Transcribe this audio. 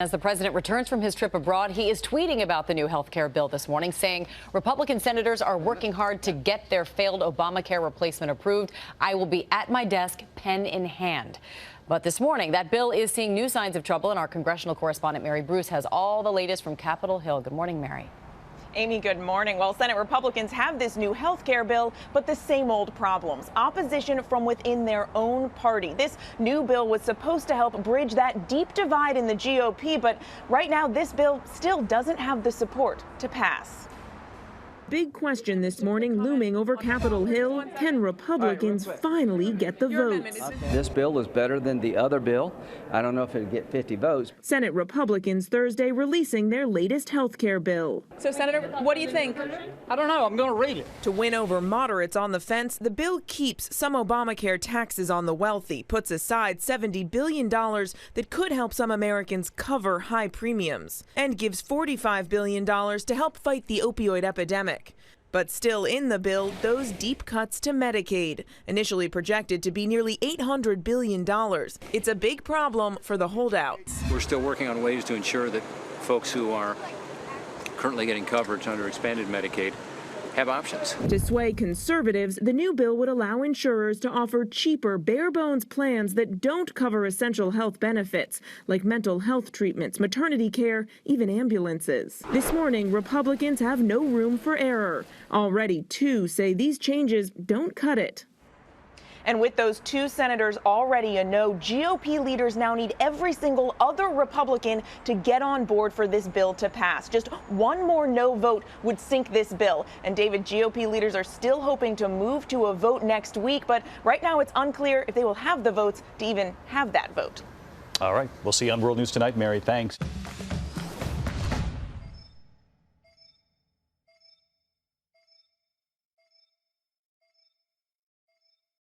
As the president returns from his trip abroad, he is tweeting about the new health care bill this morning, saying Republican senators are working hard to get their failed Obamacare replacement approved. I will be at my desk, pen in hand. But this morning, that bill is seeing new signs of trouble, and our congressional correspondent Mary Bruce has all the latest from Capitol Hill. Good morning, Mary. Amy, good morning. Well, Senate Republicans have this new health care bill, but the same old problems. Opposition from within their own party. This new bill was supposed to help bridge that deep divide in the GOP, but right now this bill still doesn't have the support to pass. Big question this morning looming over Capitol Hill. Can Republicans finally get the votes? This bill is better than the other bill. I don't know if it'll get 50 votes. Senate Republicans Thursday releasing their latest health care bill. So, Senator, what do you think? I don't know. I'm going to read it. To win over moderates on the fence, the bill keeps some Obamacare taxes on the wealthy, puts aside $70 billion that could help some Americans cover high premiums, and gives $45 billion to help fight the opioid epidemic. But still in the bill, those deep cuts to Medicaid, initially projected to be nearly $800 billion. It's a big problem for the holdouts. We're still working on ways to ensure that folks who are currently getting coverage under expanded Medicaid have options. To sway conservatives, the new bill would allow insurers to offer cheaper, bare-bones plans that don't cover essential health benefits, like mental health treatments, maternity care, even ambulances. This morning, Republicans have no room for error. Already, two say these changes don't cut it. And with those two senators already a no, GOP leaders now need every single other Republican to get on board for this bill to pass. Just one more no vote would sink this bill. And David, GOP leaders are still hoping to move to a vote next week, but right now it's unclear if they will have the votes to even have that vote. All right. We'll see you on World News Tonight, Mary. Thanks.